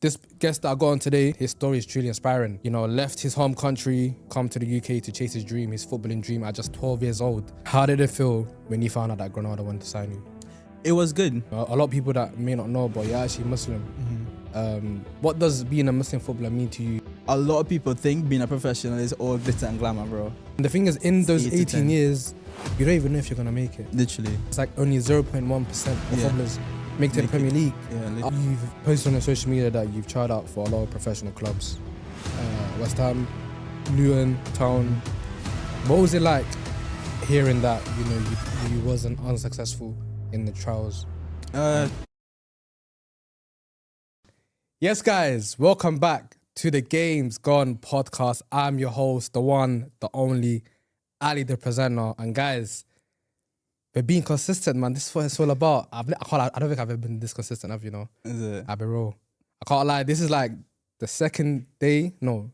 This guest that I got on today, his story is truly inspiring. You know, left his home country, come to the UK to chase his dream, his footballing dream at just 12 years old. How did it feel when you found out that Granada wanted to sign you? It was good. A lot of people that may not know, but you're actually Muslim. What does being a Muslim footballer mean to you? A lot of people think being a professional is all glitter and glamour, bro. And the thing is, in those 8 to 18 10. years, you don't even know if you're going to make it. Literally. It's like only 0.1% of footballers make it to the Premier League. Yeah, You've posted on your social media that you've tried out for a lot of professional clubs. West Ham, Luton, Town. What was it like hearing that, you know, you wasn't unsuccessful in the trials? Yes, guys, welcome back to the Games Gone podcast. I'm your host, the one, the only, Ali the presenter. And guys, we're being consistent, man. This is what it's all about. I don't think I've ever been this consistent, have you know? Is it? I'll be real. I can't lie. This is like the second day. No,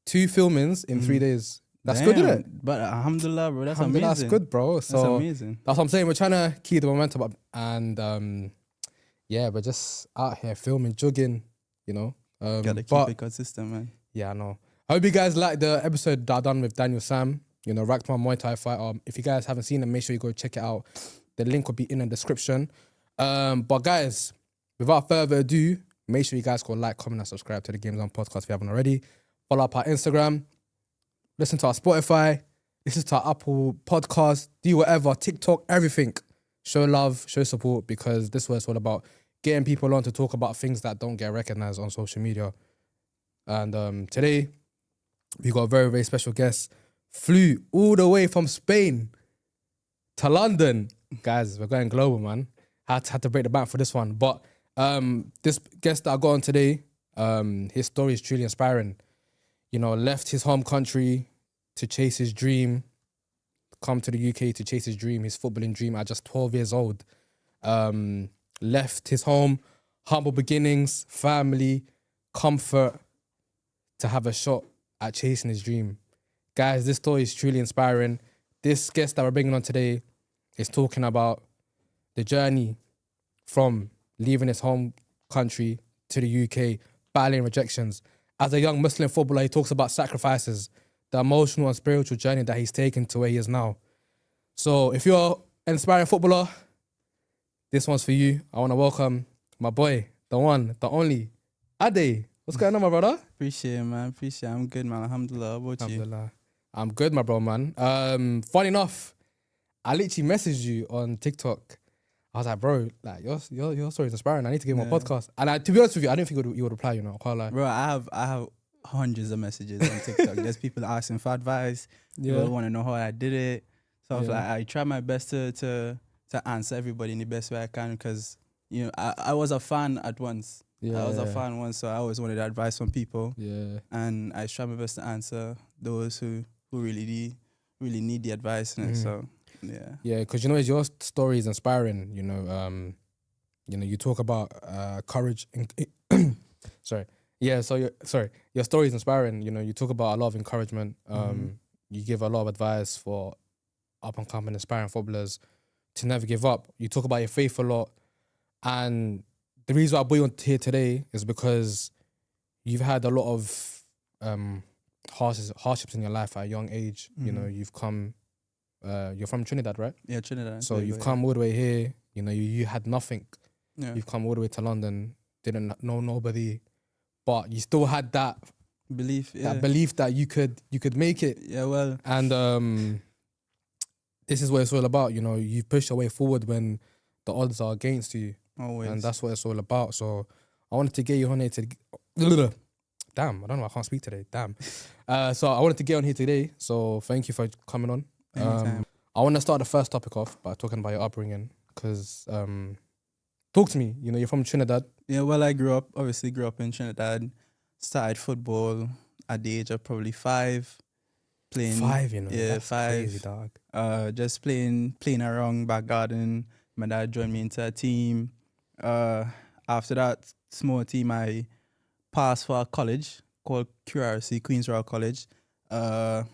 2 filmings in 3 days. That's good, isn't it? But alhamdulillah, bro. That's Alhamdulillah, amazing. that's good, bro. So That's amazing. that's what I'm saying. We're trying to keep the momentum up. And yeah, we're just out here filming, jogging, you know. Gotta keep it consistent, man. Yeah, I know. I hope you guys like the episode that I done with Daniel Sam, you know, Rackman Muay Thai fight. If you guys haven't seen it, make sure you go check it out. The link will be in the description. But guys, without further ado, make sure you guys go like, comment, and subscribe to the Games On podcast if you haven't already. Follow up our Instagram, listen to our Spotify, listen to our Apple podcast, do whatever, TikTok, everything. Show love, show support, because this is what it's all about. Getting people on to talk about things that don't get recognized on social media. And today, we got a very, very special guest. Flew all the way from Spain to London. Guys, we're going global, man. Had to break the bank for this one. But this guest that I got on today, his story is truly inspiring. You know, left his home country to chase his dream, come to the UK to chase his dream, his footballing dream at just 12 years old. Left his home, humble beginnings, family, comfort, to have a shot at chasing his dream. Guys, this story is truly inspiring. This guest that we're bringing on today is talking about the journey from leaving his home country to the UK, battling rejections. As a young Muslim footballer, he talks about sacrifices, the emotional and spiritual journey that he's taken to where he is now. So if you're an inspiring footballer, this one's for you. I want to welcome my boy, the one, the only, Addae. What's going on, my brother? Appreciate it, man. Appreciate it. I'm good, man. Alhamdulillah. How about you? Alhamdulillah. I'm good, my bro, man. Funny enough, I literally messaged you on TikTok. I was like, bro, like your story is inspiring. I need to get my podcast. And to be honest with you, I didn't think you would reply. You know, I can't lie. Bro, I have hundreds of messages on TikTok. There's people asking for advice. People want to know how I did it. So I was like, I try my best to answer everybody in the best way I can, because you know I was a fan at once. I was a fan once, so I always wanted advice from people. Yeah. And I try my best to answer those who really need the advice. And so yeah. Yeah, because you know, your story is inspiring. You know, you talk about courage. Sorry. Yeah. So your story is inspiring. You know, you talk about a lot of encouragement. You give a lot of advice for up and coming, inspiring footballers to never give up. You talk about your faith a lot, and the reason why I brought you on here today is because you've had a lot of hardships in your life at a young age. You know, you've come, you're from Trinidad, right? Yeah, Trinidad. So you've come all the way here. You know, you had nothing. Yeah. You've come all the way to London, didn't know nobody, but you still had that belief. That belief that you could make it. Yeah, well, and this is what it's all about. You know, you push your way forward when the odds are against you. Always. And that's what it's all about. So I wanted to get you on here to... Damn, I don't know, I can't speak today. Damn. So I wanted to get on here today. So thank you for coming on. Anytime. I want to start the first topic off by talking about your upbringing. Because talk to me. You know, you're from Trinidad. Yeah, well, I grew up in Trinidad. Started football at the age of probably 5. Playing 5, you know. Yeah, that's 5. Crazy, dog. Just playing around back garden. My dad joined me into a team. After that small team, I passed for a college called QRC, Queen's Royal College. I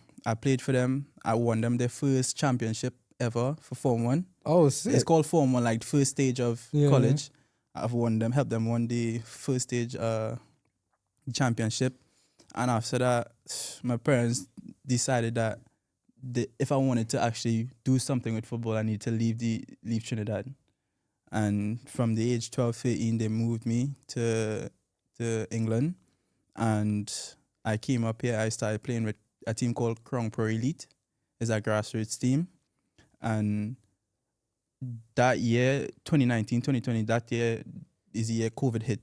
played for them. I won them their first championship ever for Form 1. Oh, sick. It's called Form 1, like the first stage of college. I've helped them won the first stage championship. And after that, my parents decided that if I wanted to actually do something with football, I need to leave Trinidad. And from the age 12, 13, they moved me to England. And I came up here. I started playing with a team called Crown Pro Elite. It's a grassroots team. And that year, 2019, 2020, that year is the year COVID hit.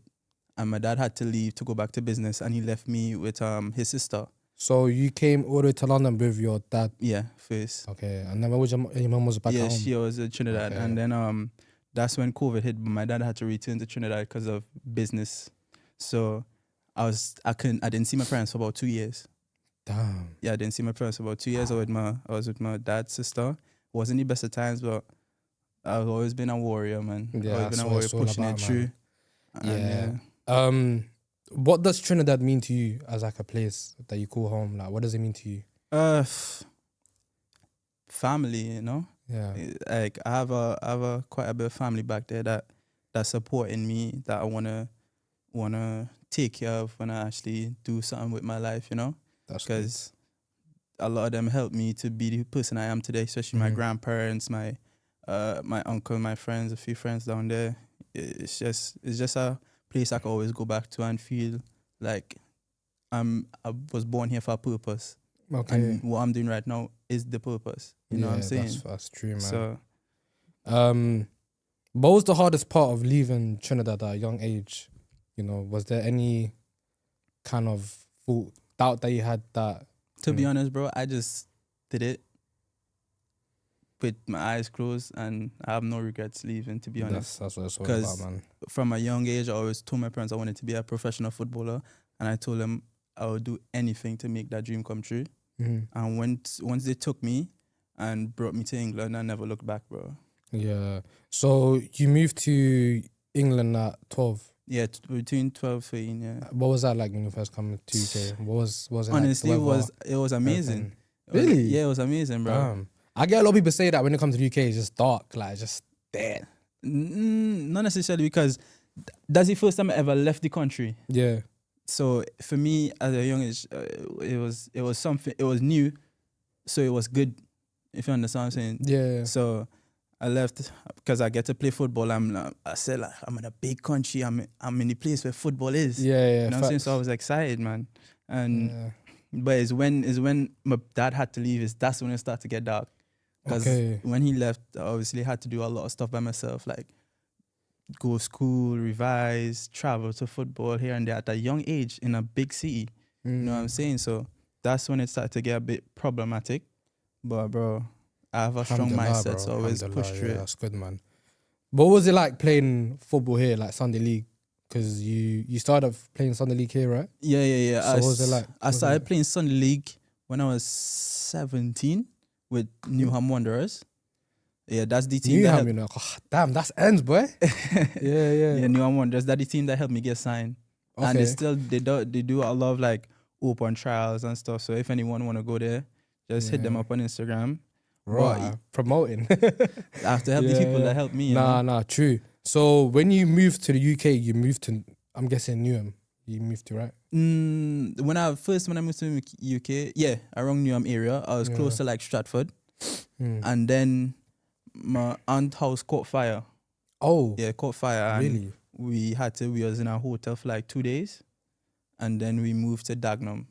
And my dad had to leave to go back to business. And he left me with his sister. So you came all the way to London with your dad? Yeah, first. Okay. And then where was your mum was back at home? Yeah, she was in Trinidad. Okay. And then that's when COVID hit. But my dad had to return to Trinidad because of business. So I didn't see my parents for about 2 years. Damn. Yeah, I didn't see my parents for about 2 years. I was with my dad's sister. It wasn't the best of times, but I've always been a warrior, man. Yeah, always been a warrior, pushing it through. Yeah. What does Trinidad mean to you as like a place that you call home? Like, what does it mean to you? Family, you know. Yeah. Like I have a quite a bit of family back there that's supporting me, that I wanna take care of when I actually do something with my life, you know. That's because a lot of them helped me to be the person I am today, especially my grandparents, my uncle, my friends, a few friends down there. It's just a place I can always go back to and feel like I was born here for a purpose. Okay. And what I'm doing right now is the purpose. You know what I'm saying? That's true, man. So, what was the hardest part of leaving Trinidad at a young age? You know, was there any kind of doubt that you had that? To be honest, bro, I just did it with my eyes closed, and I have no regrets leaving, to be honest. That's what it's all about, man. From a young age, I always told my parents I wanted to be a professional footballer, and I told them I would do anything to make that dream come true. And once they took me and brought me to England, I never looked back, bro. Yeah. So you moved to England at 12? Yeah, between 12 13, yeah. What was that like when you first came to UK? What was it honestly, like? it was amazing. Really? Yeah, it was amazing, bro. Damn. I get a lot of people say that when it comes to the UK, it's just dark, like just dead. Not necessarily, because that's the first time I ever left the country. Yeah. So for me, at a young age, it was something. It was new, so it was good. If you understand what I'm saying. Yeah. So I left because I get to play football. I said, like, I'm in a big country. I'm in the place where football is. Yeah. You know what I'm saying? So I was excited, man. And but it's when my dad had to leave. That's when it started to get dark. Because when he left, I obviously had to do a lot of stuff by myself, like go to school, revise, travel to football here and there at a young age in a big city. You know what I'm saying? So that's when it started to get a bit problematic. But, bro, I have a strong mindset, so I always push through it. That's good, man. What was it like playing football here, like Sunday League? Because you started playing Sunday League here, right? Yeah. So what was it like? I started playing Sunday League when I was 17 with Newham Wanderers. Yeah, that's the team. Newham, you know. Oh, damn, that's ends, boy. Yeah, Newham Wanderers. That's the team that helped me get signed. Okay. And they do a lot of like open trials and stuff. So if anyone want to go there, just hit them up on Instagram. Right, promoting. I have to help the people that help me. Nah, true. So when you moved to the UK, you moved to, I'm guessing Newham. You moved to, right? When I moved to UK, yeah, around Newham area, I was close to like Stratford. And then my aunt's house caught fire. Oh. Yeah, caught fire. Really? And we was in a hotel for like 2 days. And then we moved to Dagenham.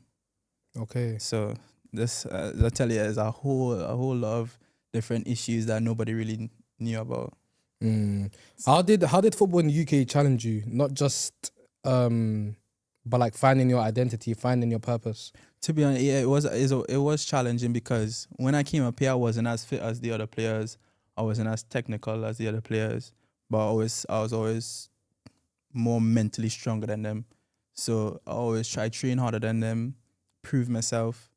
Okay. So this, I tell you, is a whole lot of different issues that nobody really knew about. How did football in the UK challenge you? Not just but like finding your identity, finding your purpose. To be honest, yeah, it was challenging, because when I came up here, I wasn't as fit as the other players. I wasn't as technical as the other players, but I was always more mentally stronger than them. So I always try to train harder than them, prove myself.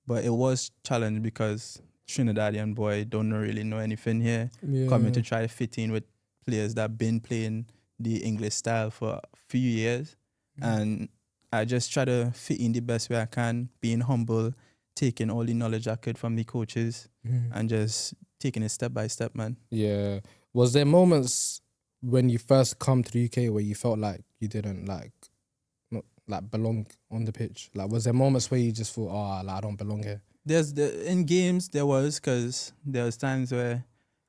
But it was challenging because Trinidadian boy don't really know anything here. Yeah. Coming to try to fit in with players that been playing the English style for a few years. And I just try to fit in the best way I can, being humble, taking all the knowledge I could from the coaches and just taking it step by step, man. Yeah. Was there moments when you first come to the UK where you felt like you didn't like not like belong on the pitch? Like, was there moments where you just thought, oh, like, I don't belong here? In games there was, because there was times where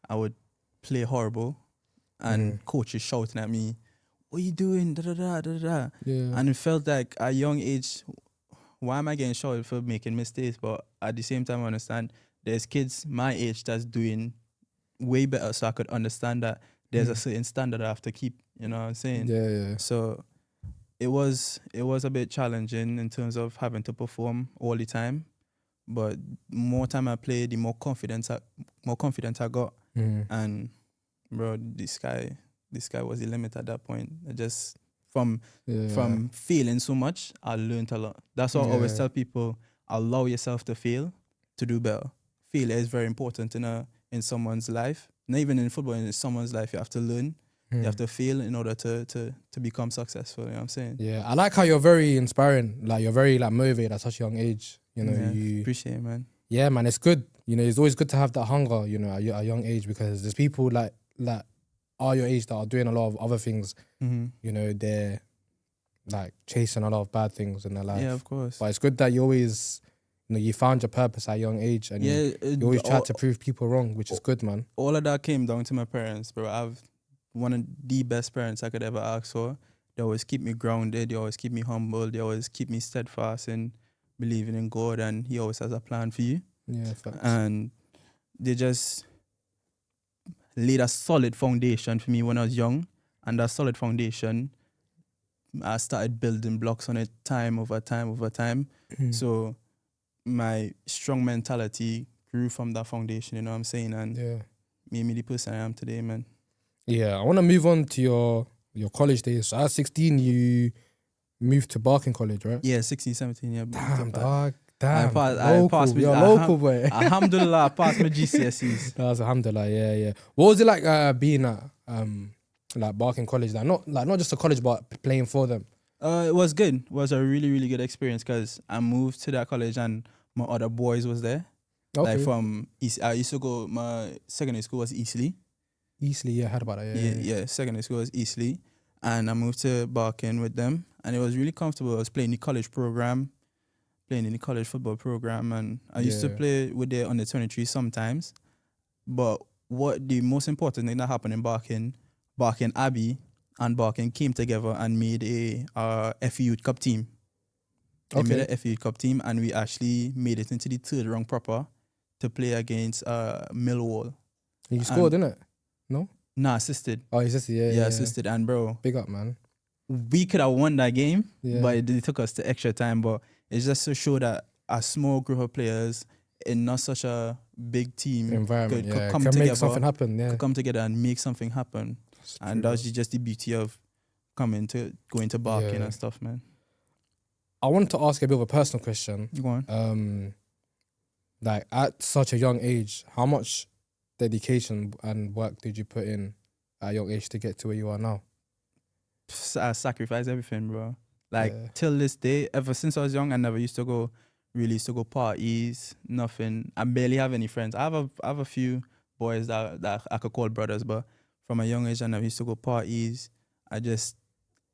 I would play horrible and coaches shouting at me, "What are you doing?" Da da da da da. Yeah. And it felt like at a young age, why am I getting shouted for making mistakes? But at the same time, I understand there's kids my age that's doing way better, so I could understand that there's a certain standard I have to keep. You know what I'm saying? Yeah. So it was a bit challenging in terms of having to perform all the time. But more time I played, the more confidence I got. And bro, this guy was the limit at that point. I just from failing so much, I learned a lot. That's why I always tell people, allow yourself to fail to do better. Failure is very important in someone's life. Not even in football, in someone's life, you have to learn. You have to fail in order to become successful. You know what I'm saying? Yeah, I like how you're very inspiring. Like, you're very like motivated at such a young age. You know, you appreciate it, man. Yeah, man, it's good. You know, it's always good to have that hunger. You know, at a young age, because there's people like are your age that are doing a lot of other things. You know, they're like chasing a lot of bad things in their life. Yeah, of course. But it's good that you always, you know, you found your purpose at a young age, and you always try to prove people wrong, which is good, man. All of that came down to my parents, bro. I've one of the best parents I could ever ask for. They always keep me grounded. They always keep me humble. They always keep me steadfast in believing in God, and He always has a plan for you. Yeah, facts. And they just laid a solid foundation for me when I was young, and that solid foundation, I started building blocks on it time over time. So my strong mentality grew from that foundation, you know what I'm saying? And made me the person I am today, man. Yeah, I want to move on to your college days. So at 16, you moved to Barking College, right? Yeah, 16, 17, yeah. Damn, dog. Damn. I passed You're a local boy. Alhamdulillah, I passed my GCSEs. That's alhamdulillah, yeah. What was it like being at like Barking College? Like not just a college, but playing for them? It was good. It was a really, really good experience, because I moved to that college and my other boys was there. Okay. Like from East, I used to go, my secondary school was Eastleigh. Eastleigh, yeah, I heard about that. Yeah, secondary school was Eastleigh. And I moved to Barking with them. And it was really comfortable. I was playing the college program, playing in the college football program. And I used to play with the under 23 sometimes. But what the most important thing that happened in Barking Abbey and Barking came together and made a FE Youth Cup team. They made a FE Youth Cup team, and we actually made it into the third round proper to play against Millwall. You scored, didn't it? No? Nah, assisted. Oh, assisted, yeah. Assisted. And bro, big up, man. We could have won that game, but it took us to extra time. But it's just to show that a small group of players in not such a big team environment could come together, make something happen. Yeah, could come together and make something happen. And that's just the beauty of going to Barking and stuff, man. I wanted to ask a bit of a personal question. Go on. Like, at such a young age, how much dedication and work did you put in at a young age to get to where you are now? I sacrificed everything, bro. Like, till this day, ever since I was young, I never used to go parties, nothing. I barely have any friends. I have a few boys that I could call brothers, but from a young age, I never used to go parties. I just,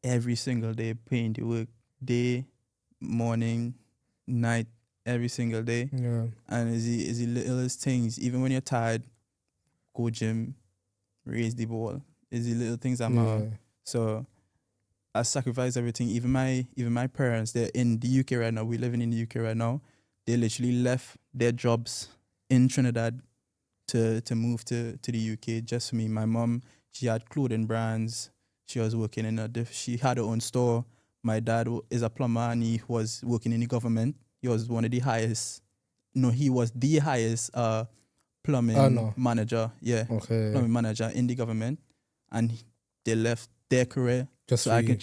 every single day, paying the work, day, morning, night, every single day. Yeah. And it's the littlest things. Even when you're tired, go gym, raise the ball. It's the little things I'm on. So I sacrifice everything. Even my parents, they're in the UK right now. We're living in the UK right now. They literally left their jobs in Trinidad to move to the UK just for me. My mom, she had clothing brands. She was working in she had her own store. My dad is a plumber, and he was working in the government. He was one of the highest. No, he was the highest plumbing manager. Yeah, plumbing manager in the government, and they left their career just so I can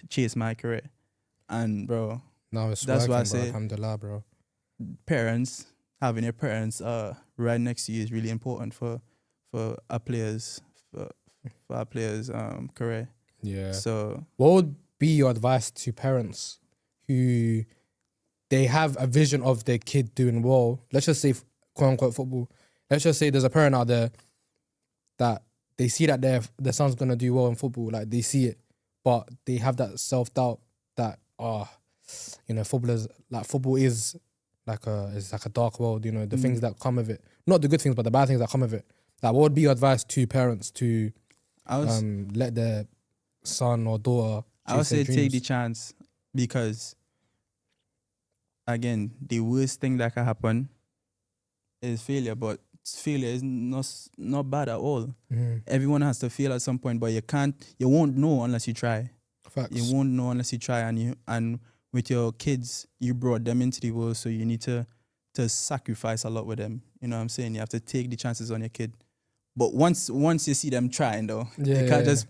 chase my career. And bro, now it's that's working, why I bro. say, alhamdulillah, bro. Having your parents right next to you is really important for our players career. Yeah. So what would be your advice to parents who they have a vision of their kid doing well? Let's just say, quote unquote, football. Let's just say there's a parent out there that they see that their son's gonna do well in football, like they see it, but they have that self-doubt that football is it's like a dark world, the things that come with it, not the good things but the bad things that come with it. Like, what would be your advice to parents to let their son or daughter I would say chase their take the dreams? chance, because again, the worst thing that can happen is failure, but failure is not bad at all. Everyone has to fail at some point, but you won't know unless you try. Facts. You won't know unless you try, and with your kids, you brought them into the world, so you need to sacrifice a lot with them. You know what I'm saying? You have to take the chances on your kid. But once you see them trying, though, you can't just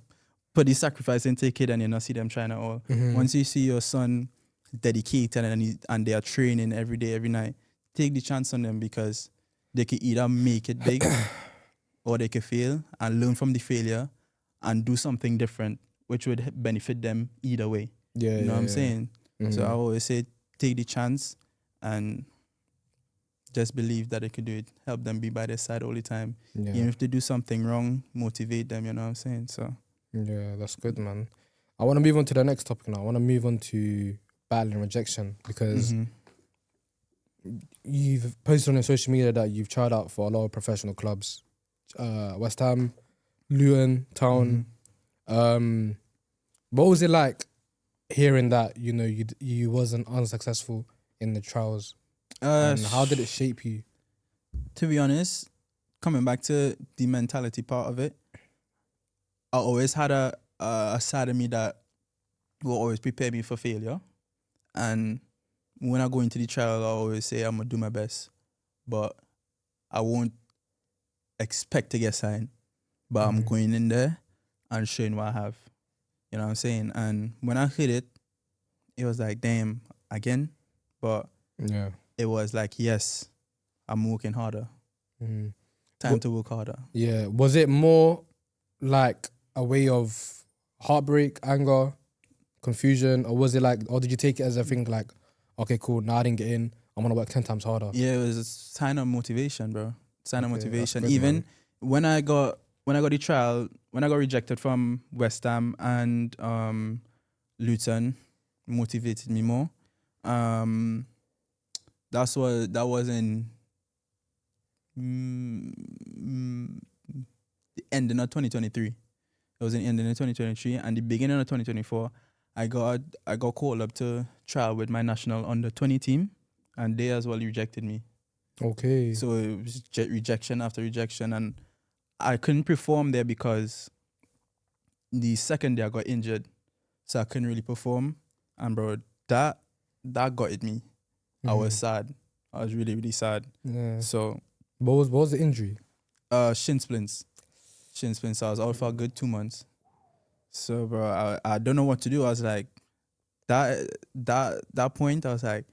put the sacrifice into your kid and you not see them trying at all. Once you see your son dedicated and they are training every day, every night, take the chance on them, because they can either make it big or they can fail and learn from the failure and do something different, which would benefit them either way. Yeah, you know what I'm yeah. saying? So I always say take the chance and just believe that they could do it. Help them, be by their side all the time. Yeah. Even if they do something wrong, motivate them, you know what I'm saying? So yeah, that's good, man. I want to move on to the next topic now. I want to move on to battling rejection, because you've posted on your social media that you've tried out for a lot of professional clubs, West Ham, Luton, Town. What was it like hearing that you wasn't unsuccessful in the trials, and how did it shape you? To be honest, coming back to the mentality part of it, I always had a side of me that will always prepare me for failure. And when I go into the trial, I always say I'm going to do my best. But I won't expect to get signed. But I'm going in there and showing what I have. You know what I'm saying? And when I hit it, it was like, damn, again. But Yeah. it was like, yes, I'm working harder. Time to work harder. Yeah. Was it more like a way of heartbreak, anger, confusion, or was it like, or did you take it as a thing like, okay, cool, now I didn't get in, I'm gonna work 10 times harder? Yeah, it was a sign of motivation, bro. Sign of motivation. Good, Even man. when I got the trial, when I got rejected from West Ham and Luton, motivated me more. That was in the ending of 2023. It was in the ending of 2023, and the beginning of 2024, I got called up to trial with my national under 20 team, and they as well rejected me. Okay. So it was rejection after rejection, and I couldn't perform there because the second day I got injured, so I couldn't really perform. And bro, that got at me. I was sad. I was really, really sad. Yeah. So What was the injury? shin splints. I was out for a good 2 months. So bro, I don't know what to do. I was like, that point, I was like,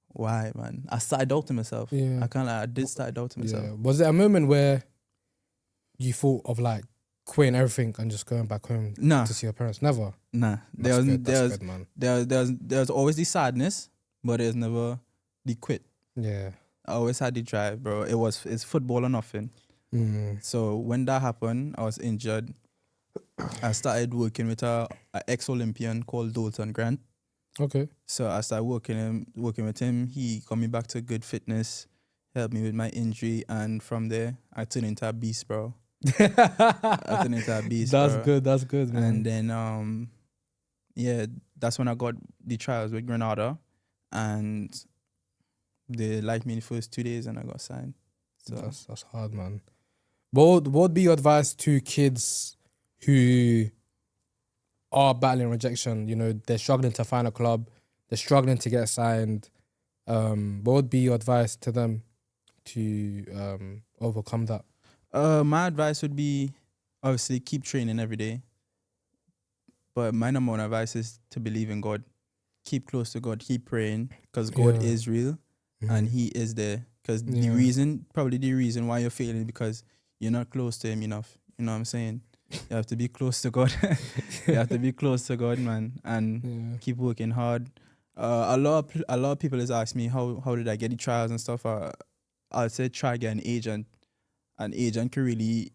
why, man? I started doubting myself. Yeah. I did start doubting myself. Yeah. Was it a moment where you thought of like quitting everything and just going back home Nah. to see your parents? Never. Nah. That's good, man. There's always the sadness, but there's never the quit. Yeah. I always had the drive, bro. It's football or nothing. So when that happened, I was injured. I started working with a ex-Olympian called Dalton Grant. Okay. So I started working with him. He got me back to good fitness, helped me with my injury, and from there I turned into a beast, bro. That's good. That's good, man. And then that's when I got the trials with Granada, and they liked me in the first 2 days, and I got signed. So That's hard, man. What would be your advice to kids who are battling rejection? They're struggling to find a club, they're struggling to get signed. What would be your advice to them to overcome that? my advice would be, obviously, keep training every day. But my number one advice is to believe in God. Keep close to God. Keep praying, because God is real and He is there. Because the reason why you're failing is because you're not close to Him enough. You know what I'm saying? You have to be close to God. You have to be close to God, man, and keep working hard. A lot of people has asked me how did I get the trials and stuff. I'd say try get an agent. An agent can really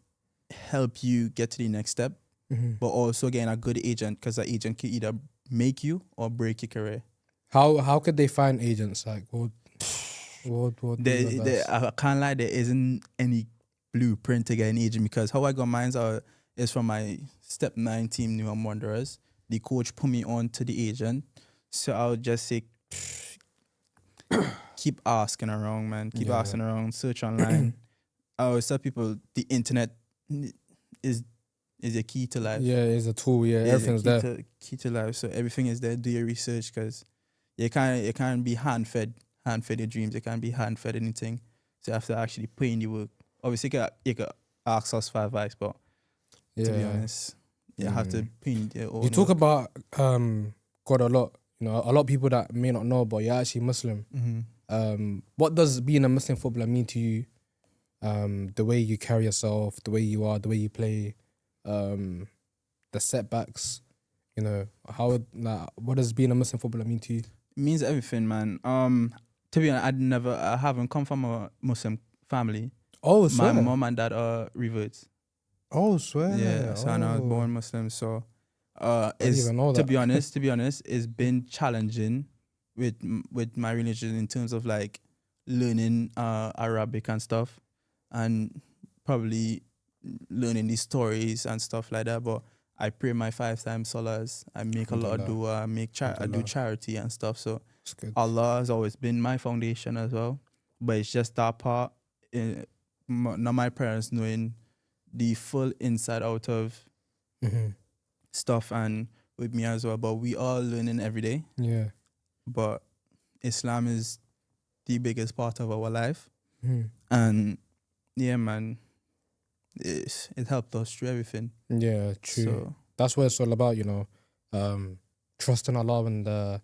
help you get to the next step, but also getting a good agent, because an agent can either make you or break your career. How could they find agents? Like what would be the best? I can't lie, there isn't any blueprint to get an agent, because how I got mine is from my Step 9 team, New Wanderers. The coach put me on to the agent. So I'll just say, keep asking around, man. Keep asking around, search online. I always tell people the internet is a key to life. Yeah, it's a tool. Yeah, everything's there. Key to life. So everything is there. Do your research, because you can't be hand fed your dreams. You can't be hand fed anything. So you have to actually put in the work. Obviously, you could ask us for advice, but to be honest, you have to put in your own. You talk about God a lot. You know, a lot of people that may not know, but you're actually Muslim. What does being a Muslim footballer mean to you? The way you carry yourself, the way you are, the way you play, the setbacks. You know, what does being a Muslim footballer mean to you? It means everything, man. To be honest, I haven't come from a Muslim family. Oh, swear. My mom and dad are reverts. Oh, swear. Yeah, so I was born Muslim. So, to be honest, it's been challenging with my religion in terms of like learning Arabic and stuff, and probably learning these stories and stuff like that. But I pray my 5 times salahs. I make a lot of dua. I do charity and stuff. So Allah has always been my foundation as well. But it's just that part. Not my parents knowing the full inside out of stuff, and with me as well. But we are learning every day. Yeah. But Islam is the biggest part of our life. And yeah, man, it helped us through everything. Yeah, true. So that's what it's all about, you know. Trusting Allah when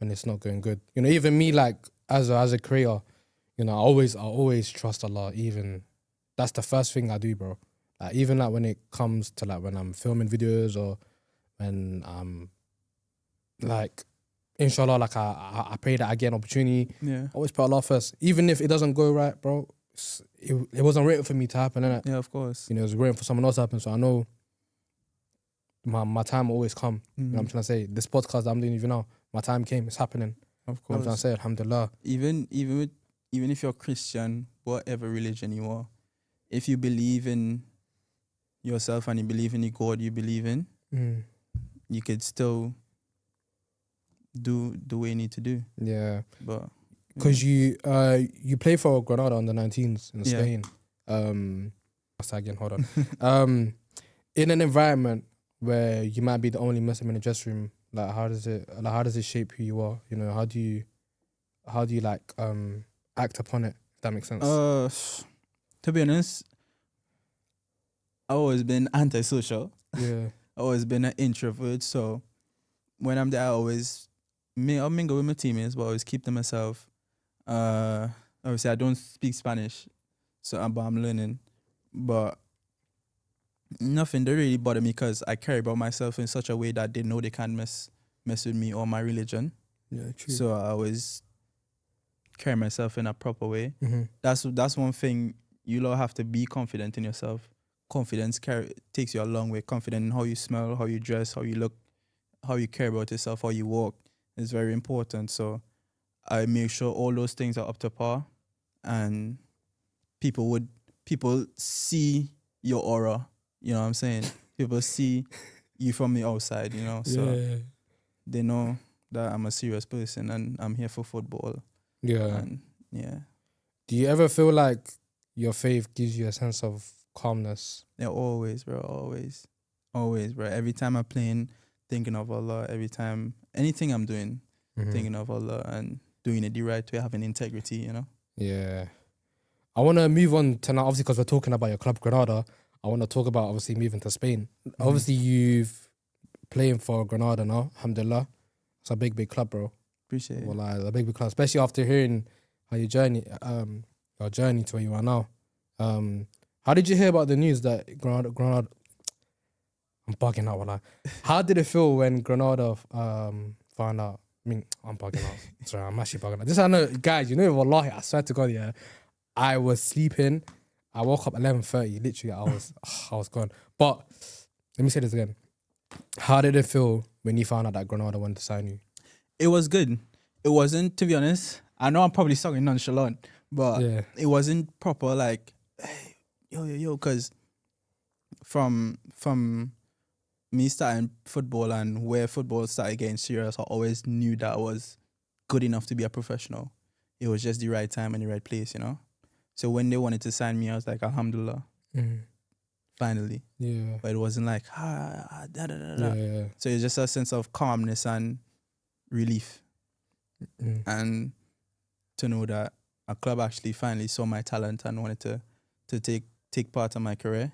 it's not going good. You know, even me, like as a creator, you know, I always trust Allah. Even that's the first thing I do, bro. Like even like when it comes to like when I'm filming videos or when I'm like, inshallah, like I pray that I get an opportunity. Yeah. Always put Allah first. Even if it doesn't go right, bro, it wasn't written for me to happen, innit? Yeah, of course. You know, it was written for someone else to happen. So I know my time will always come. You know what I'm trying to say? This podcast that I'm doing even now, my time came, it's happening. Of course. You know what I'm trying to say? Alhamdulillah. Even if you're Christian, whatever religion you are, if you believe in yourself and you believe in the God you believe in, you could still do what you need to do. Yeah. But because you play for Granada on the 19s in Spain. Again, hold on. In an environment where you might be the only Muslim in the dressing room, like how does it shape who you are? You know, how do you like act upon it? If that makes sense. To be honest, I've always been antisocial. Yeah. I've always been an introvert. So when I'm there, I'll mingle with my teammates, but I always keep to myself. Obviously, I don't speak Spanish, but I'm learning. But nothing they really bother me, because I carry about myself in such a way that they know they can't mess with me or my religion. Yeah, true. So I always carry myself in a proper way. That's one thing. You'll all have to be confident in yourself. Confidence takes you a long way. Confident in how you smell, how you dress, how you look, how you care about yourself, how you walk is very important. So I make sure all those things are up to par, and people see your aura. You know what I'm saying? People see you from the outside, you know. So they know that I'm a serious person and I'm here for football. Yeah. And yeah. Do you ever feel like your faith gives you a sense of calmness? Yeah, always, bro. Always, bro. Every time I'm playing, thinking of Allah. Every time, anything I'm doing, thinking of Allah and doing it the right way, having integrity, you know? Yeah. I want to move on to now, obviously, because we're talking about your club, Granada. I want to talk about, obviously, moving to Spain. Obviously, you've playing for Granada now, alhamdulillah. It's a big, big club, bro. Appreciate it. Well, a big, big club, especially after hearing how your journey to where you are now. How did you hear about the news that Granada? I'm bugging out, wallah. How did it feel when Granada found out? I mean, I'm bugging out. Sorry, I'm actually bugging out. Just I know, guys, you know, wallahi, I swear to God, yeah, I was sleeping. I woke up 11:30. Literally, I was gone. But let me say this again. How did it feel when you found out that Granada wanted to sign you? It was good. It wasn't, to be honest. I know I'm probably sounding nonchalant, but it wasn't proper. Like, hey, yo, because from me starting football and where football started getting serious, I always knew that I was good enough to be a professional. It was just the right time and the right place, you know? So when they wanted to sign me, I was like, Alhamdulillah, finally. Yeah. But it wasn't like, da, da, da, da. Yeah. So it's just a sense of calmness and relief. And to know that a club actually finally saw my talent and wanted to take part in my career.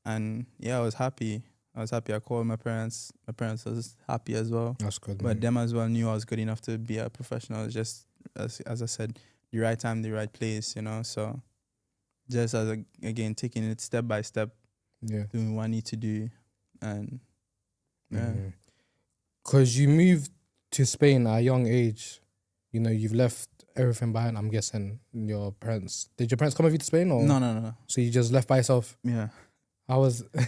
And yeah, I was happy. I called my parents. My parents was happy as well. That's good. But them as well knew I was good enough to be a professional. It's just, as I said, the right time, the right place, you know. So just again, taking it step by step, doing what I need to do. And yeah. Because you moved to Spain at a young age. You know, you've left everything behind, I'm guessing. Your parents. Did your parents come with you to Spain? Or? No. So you just left by yourself? Yeah.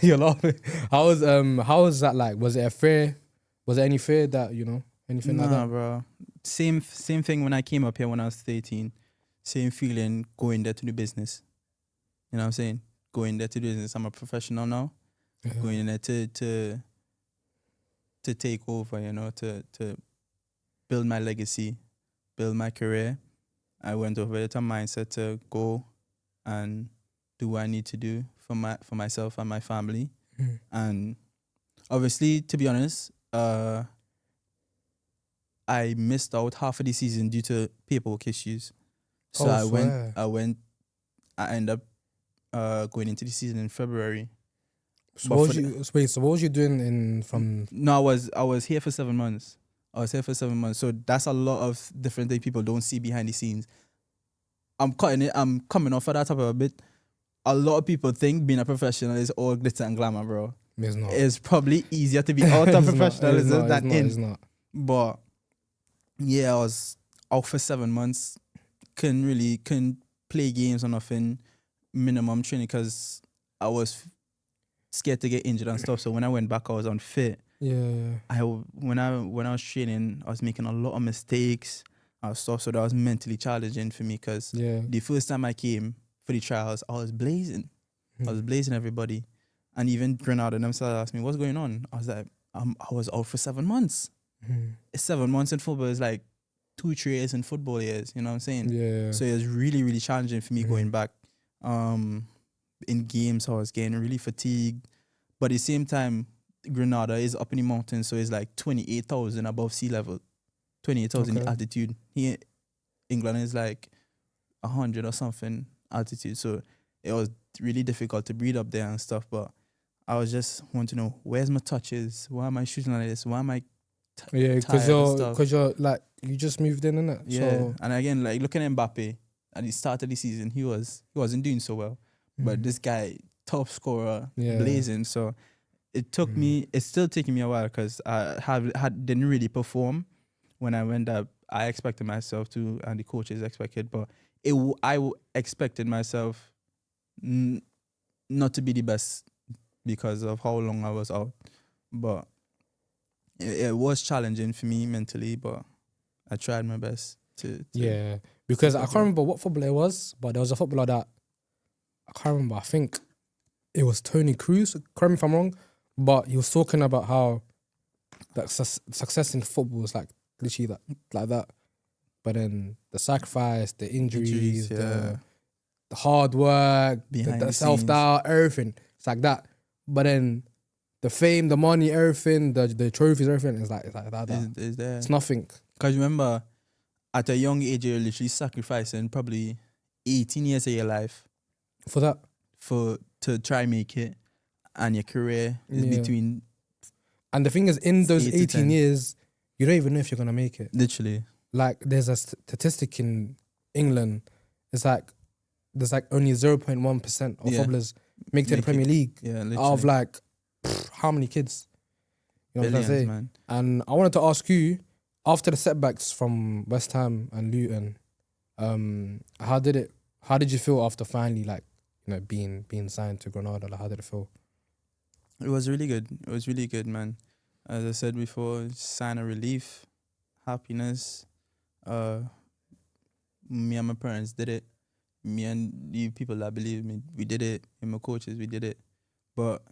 You're laughing. How was that like? Was it a fear? Was there any fear that, you know, anything like that? Nah, bro. Same thing when I came up here when I was 13. Same feeling going there to do business. You know what I'm saying? Going there to do business. I'm a professional now. Yeah. Going there to take over, you know, to build my legacy, build my career. I went over with a mindset to go and do what I need to do for myself and my family. And obviously, to be honest, I missed out half of the season due to paperwork issues. So I ended up going into the season in February. So what was you doing from? No, I was here for 7 months. So that's a lot of different things people don't see behind the scenes. I'm coming off of that topic a bit. A lot of people think being a professional is all glitter and glamour, bro. It's not. It's probably easier to be out of professionalism than in. It's not. But yeah, I was out for 7 months. Couldn't play games or nothing. Minimum training because I was scared to get injured and stuff. So when I went back, I was unfit. Yeah. When I was training, I was making a lot of mistakes and stuff. So that was mentally challenging for me because the first time I came for the trials, I was blazing. I was blazing everybody. And even Granada themselves asked me, what's going on? I was like, I was out for 7 months. 7 months in football is like 2-3 years in football years. You know what I'm saying? Yeah. So it was really, really challenging for me going back. In games, I was getting really fatigued. But at the same time, Granada is up in the mountains, so it's like 28,000 above sea level. 28,000 altitude. Here, England is like 100 or something altitude. So it was really difficult to breathe up there and stuff. But I was just want to know, where's my touches? Why am I shooting like this? Why am I because you're like, you just moved in, innit? Yeah. So, and again, like looking at Mbappe at the start of the season, he wasn't doing so well. But this guy, top scorer, blazing. So it took me, it's still taking me a while because I didn't really perform when I went up. I expected myself to, and the coaches expected, but I expected myself not to be the best because of how long I was out. But it was challenging for me mentally, but I tried my best to because I can't remember what footballer it was, but there was a footballer that I can't remember. I think it was Tony Cruz. Correct me if I'm wrong, but he was talking about how that success in football is like literally like that. But then the sacrifice, the injuries, the hard work, the self-doubt, everything. It's like that. But then the fame, the money, everything, the trophies, everything is like that. Is there. It's nothing. Because remember, at a young age, you're literally sacrificing probably 18 years of your life. For that? To try make it. And your career is between... And the thing is, in those 18 years, you don't even know if you're going to make it. Literally. Like, there's a statistic in England. It's like, there's like only 0.1% of footballers make it to the Premier League. Yeah, literally. Out of like, how many kids? You know Billions, what I'm saying? man. And I wanted to ask you, after the setbacks from West Ham and Luton, how did you feel after finally like being signed to Granada? Like, how did it feel? It was really good. It was really good, man. As I said before, sign of relief, happiness. Me and my parents did it. Me and the people that believe me, we did it. And my coaches, we did it. But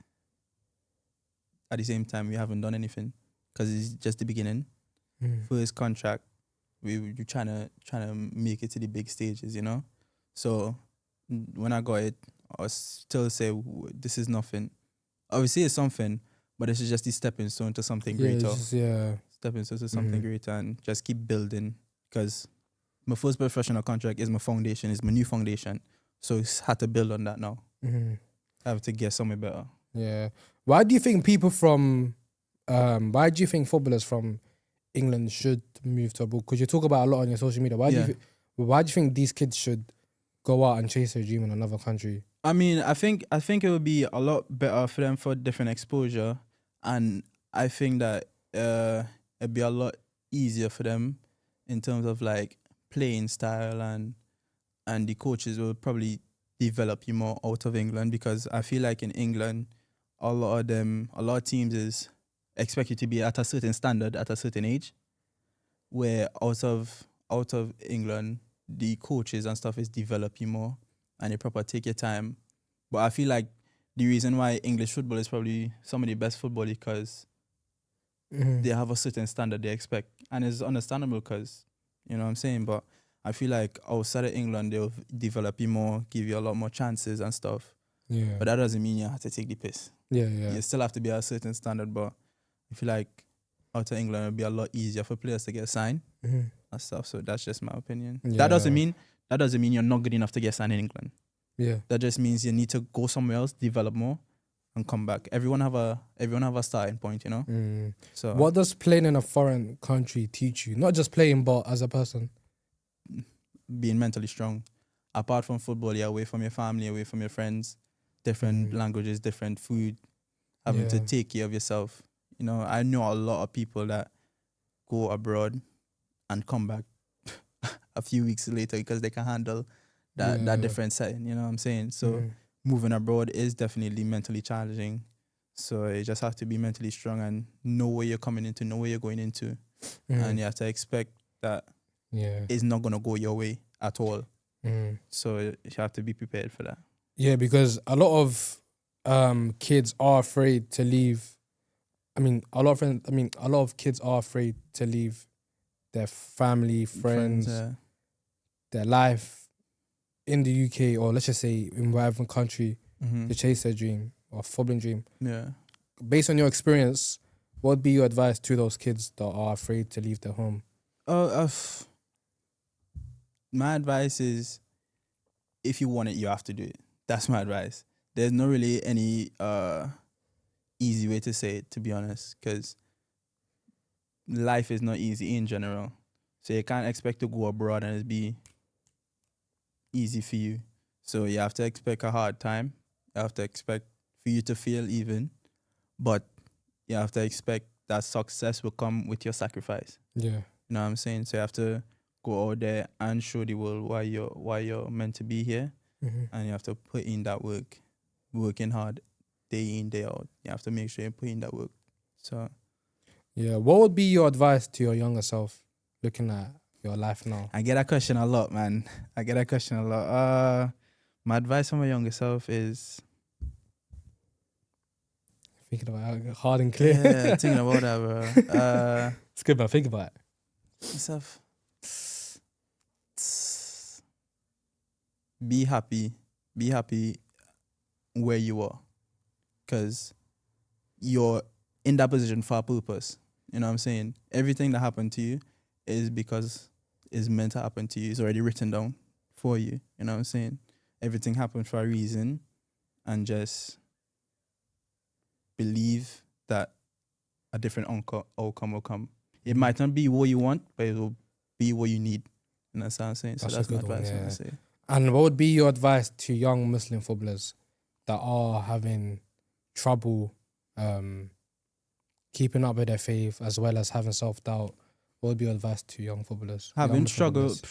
at the same time, we haven't done anything because it's just the beginning. First contract, we were trying to make it to the big stages, So when I got it, I was still say this is nothing. Obviously, it's something, but this is just the stepping stone to something greater. Stepping stone to something greater, and just keep building. Because my first professional contract is my foundation, is my new foundation. So it's had to build on that now. I have to get somewhere better. Yeah. Why do you think footballers from England should move to abroad? Because you talk about a lot on your social media. Why do you think these kids should go out and chase their dream in another country? I mean, I think it would be a lot better for them for different exposure, and I think that it'd be a lot easier for them in terms of like playing style, and the coaches will probably develop you more out of England, because I feel like in England, a lot of teams is expect you to be at a certain standard at a certain age, where out of England, the coaches and stuff is develop you more, and they proper take your time. But I feel like the reason why English football is probably some of the best football is because they have a certain standard they expect. And it's understandable because, you know what I'm saying? But I feel like outside of England, they'll develop you more, give you a lot more chances and stuff. Yeah. But that doesn't mean you have to take the piss. Yeah. You still have to be at a certain standard, but I feel like out of England, it'll be a lot easier for players to get signed and stuff. So that's just my opinion. Yeah. That doesn't mean you're not good enough to get signed in England. Yeah. That just means you need to go somewhere else, develop more, and come back. Everyone have a starting point, So what does playing in a foreign country teach you? Not just playing, but as a person. Being mentally strong. Apart from football, you're away from your family, away from your friends, different languages, different food, having to take care of yourself. I know a lot of people that go abroad and come back a few weeks later because they can handle that different setting, you know what I'm saying? So moving abroad is definitely mentally challenging. So you just have to be mentally strong and know where you're coming into, know where you're going into. And you have to expect that it's not going to go your way at all. So you have to be prepared for that. Yeah, because a lot of kids are afraid to leave. A lot of kids are afraid to leave their family, friends, their life in the UK, or let's just say in whatever country, to chase their dream or footballing dream. Yeah. Based on your experience, what would be your advice to those kids that are afraid to leave their home? My advice is, if you want it, you have to do it. That's my advice. There's not really any easy way to say it, to be honest, because life is not easy in general. So you can't expect to go abroad and it be easy for you. So you have to expect a hard time. You have to expect for you to fail even. But you have to expect that success will come with your sacrifice. Yeah. You know what I'm saying? So you have to go out there and show the world why you're meant to be here. And you have to put in that work, working hard, day in, day out. You have to make sure you put in that work. So, yeah, what would be your advice to your younger self, looking at your life now? I get that question a lot, man. My advice for my younger self is, thinking about it hard and clear. Yeah, thinking about that, bro. It's good, man. Think about it. Myself. Be happy where you are, because you're in that position for a purpose. You know what I'm saying? Everything that happened to you is because it's meant to happen to you. It's already written down for you. You know what I'm saying? Everything happened for a reason, and just believe that a different outcome will come. It might not be what you want, but it will be what you need. You know what I'm saying? So that's my advice. I say. And what would be your advice to young Muslim footballers that are having trouble keeping up with their faith, as well as having self-doubt? What would be your advice to young footballers? Having struggled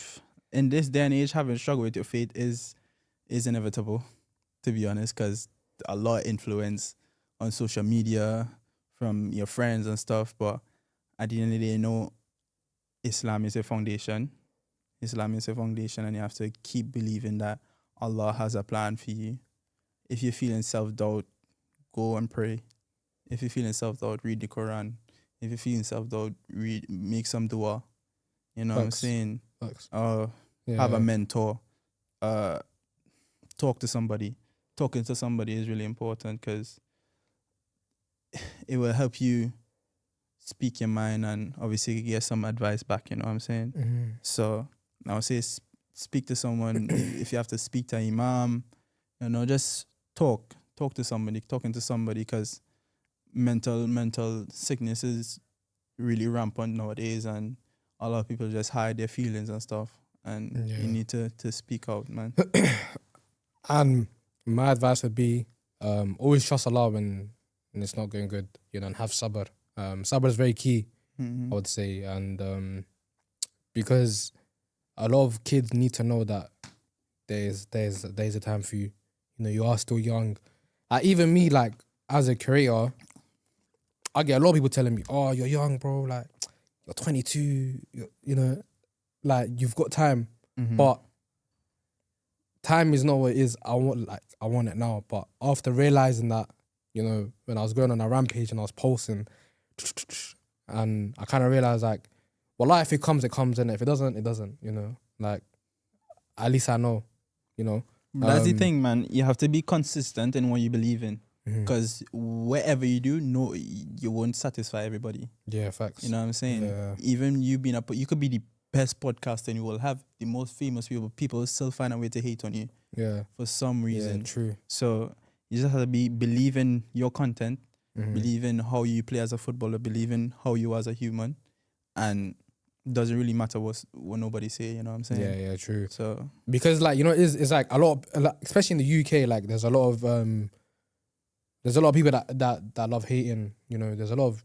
in this day and age, having struggled with your faith is inevitable. to be honest, because a lot of influence on social media from your friends and stuff. But at the end of the day, Islam is a foundation. Islam is a foundation, and you have to keep believing that Allah has a plan for you. If you're feeling self-doubt, go and pray. If you're feeling self-doubt, read the Quran. If you're feeling self-doubt, make some dua. You know what I'm saying? Have a mentor. Talk to somebody. Talking to somebody is really important because it will help you speak your mind and obviously get some advice back, you know what I'm saying? Mm-hmm. So I would say speak to someone. If you have to speak to an imam, just talk to somebody, talking to somebody, because mental sickness is really rampant nowadays, and a lot of people just hide their feelings and stuff, and you need to speak out, man. And my advice would be always trust Allah when it's not going good, and have sabr. Sabr is very key, I would say, and because a lot of kids need to know that there's a time for you. You are still young. Even me, like, as a creator, I get a lot of people telling me, "Oh, you're young, bro. Like, you're 22. Like, you've got time." But time is not what it is. I want it now. But after realizing that, when I was going on a rampage and I was posting, and I kind of realized, like, well, if it comes, it comes, and if it doesn't, it doesn't. Like, at least I know. That's the thing, man. You have to be consistent in what you believe in, because whatever you do, you won't satisfy everybody. Yeah, facts. You know what I'm saying? Yeah. Even you could be the best podcaster and you will have the most famous people. People still find a way to hate on you. Yeah. For some reason. Yeah, true. So you just have to believe in your content, believe in how you play as a footballer, believe in how you as a human, and doesn't really matter what nobody say, you know what I'm saying? Yeah, true. So because, like, it's like a lot of, especially in the UK, like, there's a lot of people that love hating. There's a lot of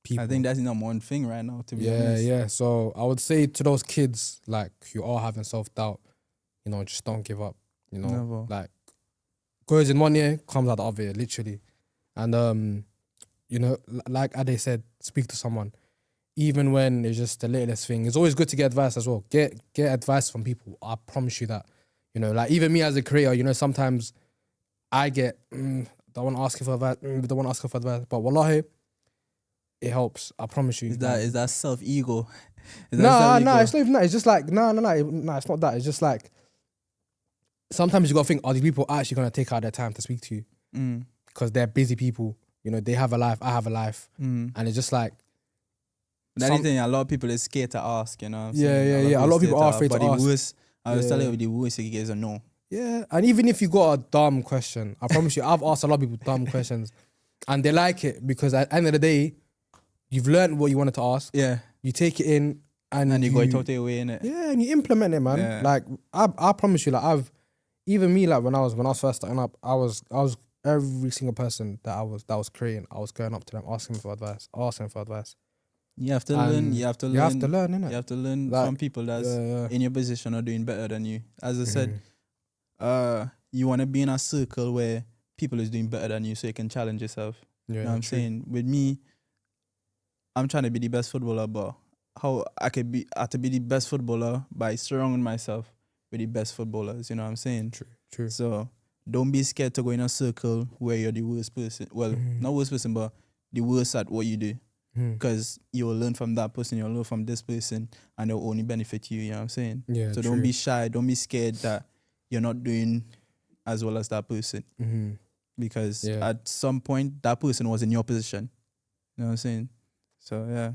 people. I think that's the number one thing right now, to be honest. Yeah. So I would say to those kids, like, who are having self-doubt, just don't give up. Never. Like, goes in one ear, comes out the other ear, literally. And like Addae said, speak to someone. Even when it's just the littlest thing, it's always good to get advice as well. Get advice from people. I promise you that. Like, even me as a creator, sometimes I get, don't want to ask you for advice, don't want to ask you for advice. But wallahi, it helps. I promise you. Is that self-ego? No, it's not even that. It's just like, no, it's not that. It's just like, sometimes you got to think, are these people actually going to take out their time to speak to you? Because they're busy people. They have a life, I have a life. And it's just like, that's the thing, a lot of people is scared to ask, you know what I'm Yeah. saying? A lot of people are afraid to ask. I was telling you, the worst you get is a no. Yeah, and even if you got a dumb question, I promise you, I've asked a lot of people dumb questions, and they like it because at the end of the day, you've learned what you wanted to ask. Yeah. You take it in, and you go totally away in it. Yeah, and you implement it, man. Yeah. Like, I promise you, like, even me, like, when I was first starting up, I was every single person that was creating, I was going up to them, asking for advice. You have to learn. You have to learn, innit? You have to learn Like, from people that's in your position or doing better than you. As I said, you want to be in a circle where people is doing better than you, so you can challenge yourself. Yeah, you know what I'm saying? With me, I'm trying to be the best footballer, but how I have to be the best footballer by surrounding myself with the best footballers. You know what I'm saying? True. So don't be scared to go in a circle where you're the worst person. Well, not worst person, but the worst at what you do. Because you will learn from that person, you'll learn from this person, and they'll only benefit you, you know what I'm saying? Yeah, so don't be shy, don't be scared that you're not doing as well as that person. Because at some point, that person was in your position. You know what I'm saying? So, yeah.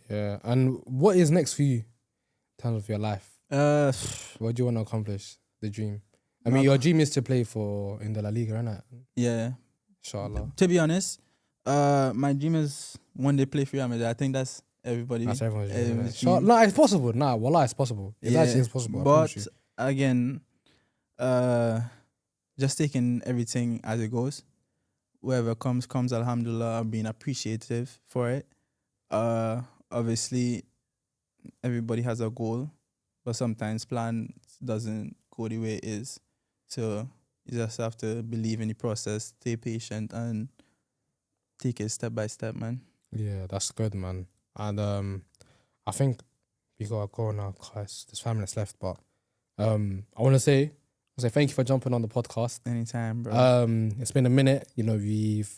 Yeah, and what is next for you in terms of your life? What do you want to accomplish? The dream? I mean, your dream is to play in the La Liga, right? Yeah. Inshallah. To be honest, my dream is one day play for Real Madrid. I think that's everybody. That's everyone's dream. No, it's possible. Nah, wallah, it's possible. It actually is possible. But again, just taking everything as it goes. Whoever comes, alhamdulillah. I'm being appreciative for it. Obviously, everybody has a goal, but sometimes plans doesn't go the way it is. So You just have to believe in the process, stay patient, and take it step by step, man. Yeah, that's good, man. And I think we gotta go now because there's 5 minutes left. But I want to say thank you for jumping on the podcast. Anytime, bro. It's been a minute. You know, we've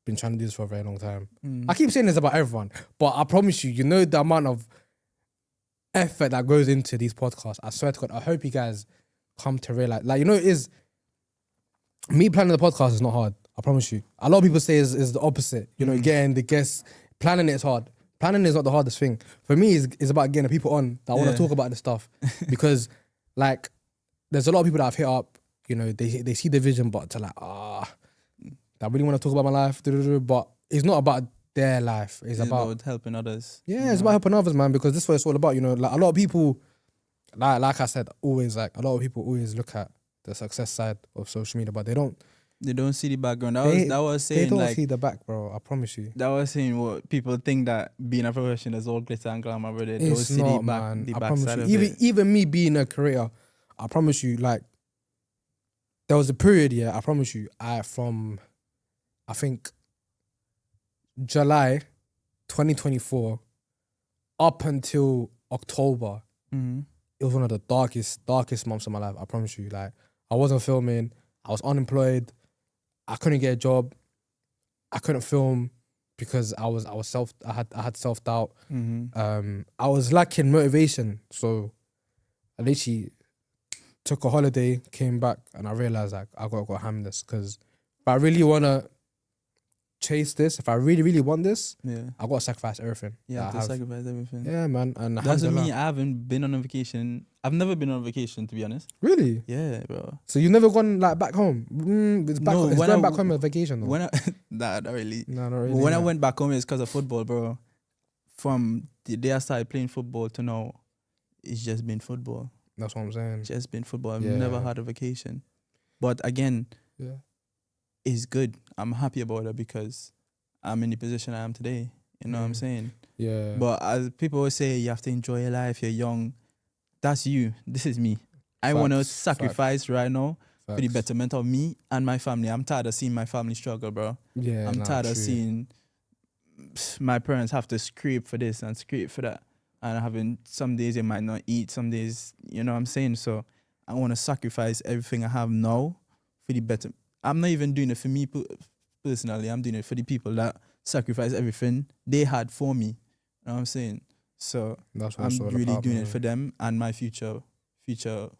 been trying to do this for a very long time. Mm. I keep saying this about everyone, but I promise you, you know the amount of effort that goes into these podcasts. I swear to God, I hope you guys come to realize, like, you know, it is me planning the podcast is not hard. I promise you. A lot of people say is the opposite. You know, getting the guests, planning it is hard. Planning is not the hardest thing. For me, it's about getting the people on that want to talk about this stuff. Because, like, there's a lot of people that I've hit up, you know, they see the vision, but to like, I really want to talk about my life, but it's not about their life. It's about helping others. Yeah, it's about helping others, man, because this is what it's all about, you know. Like, a lot of people, like I said, always, like, a lot of people always look at the success side of social media, but they don't see the background. That was saying, they don't like, see the back, bro. I promise you. That was saying what people think, that being a professional is all glitter and glamour, but they don't It's see not, the back, man. the I back promise side you. of it. Even me being a creator, I promise you, like, there was a period, I promise you, from I think July 2024 up until October, it was one of the darkest months of my life. I promise you. Like, I wasn't filming, I was unemployed, I couldn't get a job, I couldn't film because I had self-doubt. I was lacking motivation, so I literally took a holiday, came back, and I realized, like, I gotta go ham this, because if I really wanna chase this, if I really want this, I gotta sacrifice everything. Yeah, to sacrifice everything. Yeah, man. And that's me. I haven't been on a vacation. I've never been on a vacation, to be honest. Really? Yeah, bro. So you've never gone, like, back home? It's going back home a vacation, though. Not really. No, not really. When I went back home, it's because of football, bro. From the day I started playing football to now, it's just been football. That's what I'm saying. Just been football. I've never had a vacation. But again, it's good. I'm happy about it because I'm in the position I am today. You know what I'm saying? Yeah. But as people always say, you have to enjoy your life. You're young. That's you. This is me. I want to sacrifice right now for the betterment of me and my family. I'm tired of seeing my family struggle, bro. Yeah, I'm tired of seeing my parents have to scrape for this and scrape for that. And having some days they might not eat, some days, you know what I'm saying? So I want to sacrifice everything I have now for the better. I'm not even doing it for me personally. I'm doing it for the people that sacrifice everything they had for me. You know what I'm saying? So I'm really doing it for them and my future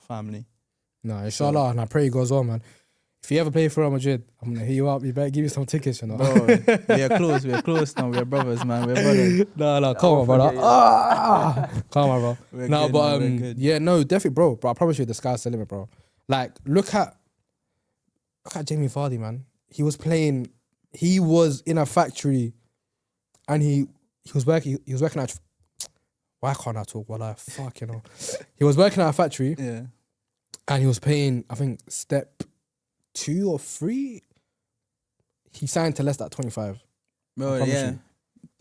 family. No, inshallah, and I pray it goes well, man. If you ever play for Real Madrid, I'm gonna hit you up. You better give me some tickets, you know. Bro, we're close now. We're brothers, man. We're brothers. No, come on, brother. Come on, bro. No, definitely, bro. I promise you, the sky's the limit, bro. Like, look at Jamie Vardy, man. He was in a factory, and he was working at. Why can't I talk? Well, fuck, you know. He was working at a factory, and he was paying, I think, step 2 or 3. He signed to less than 25. Bro,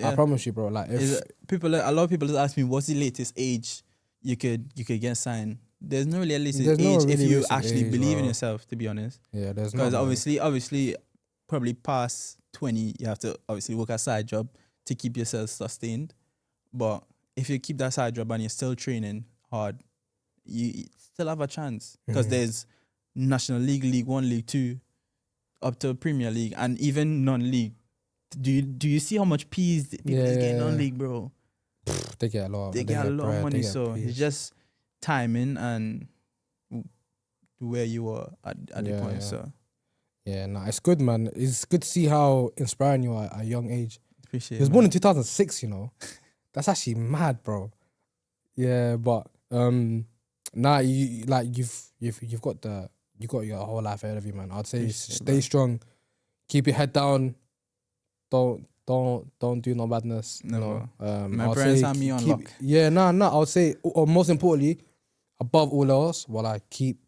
I promise you, bro. Like, a lot of people just ask me, what's the latest age you could get signed? There's no really latest age if you actually believe in yourself, to be honest. Yeah, there's no. Because obviously, probably past 20, you have to obviously work a side job to keep yourself sustained. But if you keep that side job and you're still training hard, you still have a chance. Because there's National League, League 1, League 2, up to Premier League, and even non-league. Do you see how much peas people get non-league, bro? They get a lot. They get a lot of money, so it's just timing and where you are at the point. So it's good, man. It's good to see how inspiring you are at a young age. Appreciate it. He was born in 2006, you know. That's actually mad, bro. Yeah, but you've got your whole life ahead of you, man. I'd say stay strong, keep your head down, don't do no badness. No. My parents have me on lock. Yeah, I would say, most importantly, above all else, keep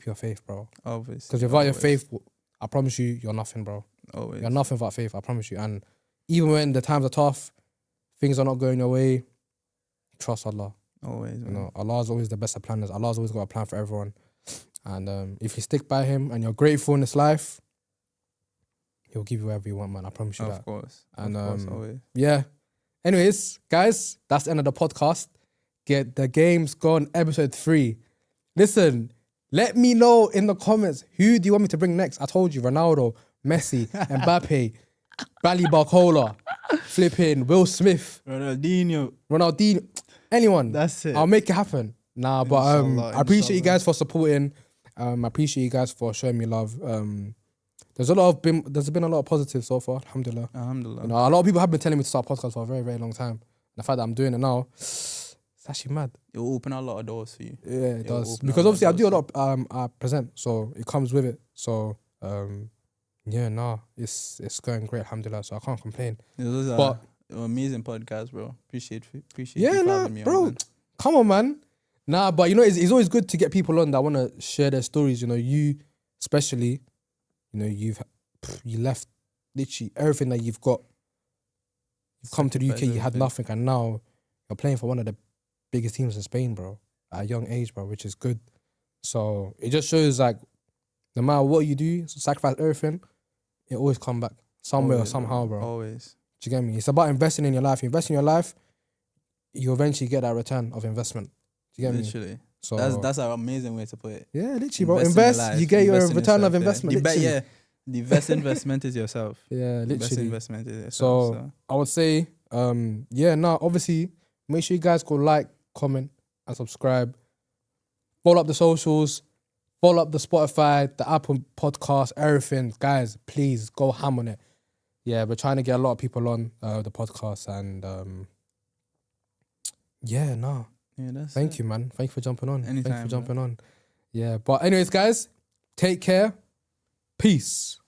your faith, bro. Always. Because without your faith, I promise you, you're nothing, bro. Always. You're nothing without faith, I promise you. And even when the times are tough, things are not going your way, trust Allah. Always. You know, Allah is always the best of planners. Allah's always got a plan for everyone. And if you stick by him and you're grateful in this life, he'll give you whatever you want, man. I promise you that. Of course. And always. yeah. Anyways, guys, that's the end of the podcast. Get the games gone, episode 3. Listen, let me know in the comments, who do you want me to bring next? I told you, Ronaldo, Messi, Mbappe, Bally Barcola, flipping Will Smith, Ronaldinho, anyone. That's it. I'll make it happen. Nah, but Inshallah, I appreciate you inshallah. guys for supporting. I appreciate you guys for showing me love. There's been a lot of positives so far, alhamdulillah. Alhamdulillah. You know, a lot of people have been telling me to start podcasts for a very, very long time. The fact that I'm doing it now, it's actually mad. It will open a lot of doors for you. Yeah, it does. open Because a lot obviously I of do a doors. lot of I present, so it comes with it. So it's going great, alhamdulillah. So I can't complain. It was But an amazing podcast, bro. Appreciate you yeah, for nah, having me bro. on, man. Come on, man. Nah, but you know, it's always good to get people on that want to share their stories. You know, you especially, you know, you left literally everything that you've got. You've come to the UK, you had Everything. nothing, and now you're playing for one of the biggest teams in Spain, bro, at a young age, bro, which is good. So it just shows like no matter what you do, sacrifice everything, it always come back somewhere Always, or somehow, bro. Always. Do you get me? It's about investing in your life. You invest in your life, you eventually get that return of investment. Do you get me? Literally. So That's an amazing way to put it. yeah, literally, bro. in your Invest, life, you get your invest in return yourself, of investment. Yeah. literally. The best investment is yourself. Yeah, The best literally. investment is yourself. So I would say, obviously, make sure you guys go like, comment, and subscribe. Follow up the socials, follow up the Spotify, the Apple podcast, everything. Guys, please go ham on it. Yeah, we're trying to get a lot of people on the podcast, and Yeah, thank you, man. Thank you for jumping on. Thank you Anytime, for jumping on. Yeah, but anyways, guys, take care. Peace.